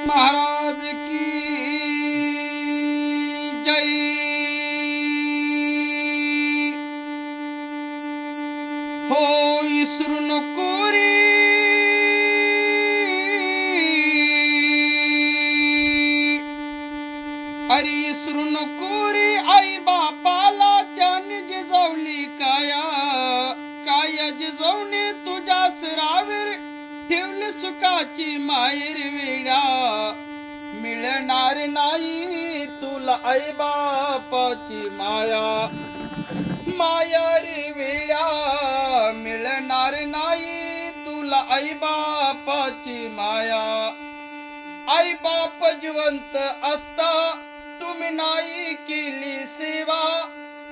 महाराज की जय। हो इसरू नको रे अरे इसरू नको रे आई बापाला त्याने जिजावली काया काया जिजवणे तुझ्या सरावर ठेवली सुखाची माहेर वेळा मिळणार नाही तुला आई बापाची माया माया रे वेळा मिळणार नाही तुला आई बापाची माया आई बाप जिवंत असता तुम्ही नाही केली सेवा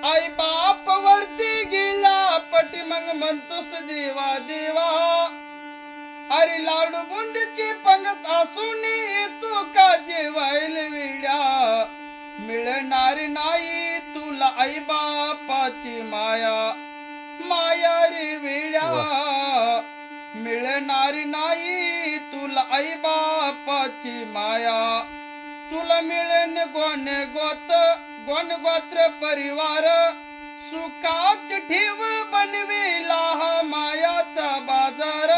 आई बाप वरती गेला पटी मग म्हणतोस देवा देवा अरे लाडू बुंदीची पंगत असून तू का जेवायला वेड्या मिळणार नाही तुला आई बापाची माया माया रे वेड्या मिळणार नाही तुला आई बापाची माया तुला मिळेन गोन गोत्र परिवार सुखाच ठेव बनविला हा मायाचा बाजार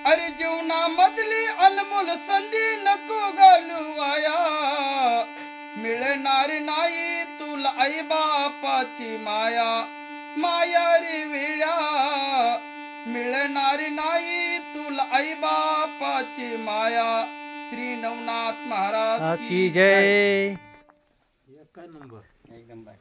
अरे जीवनामधली अनमोल संधी नको घालवाया मिळणार नाही तुला आई बापाची माया माया रे वेळा मिळणार नाही तुला आई बापाची माया। श्री नवनाथ महाराज की जय। एक नंबर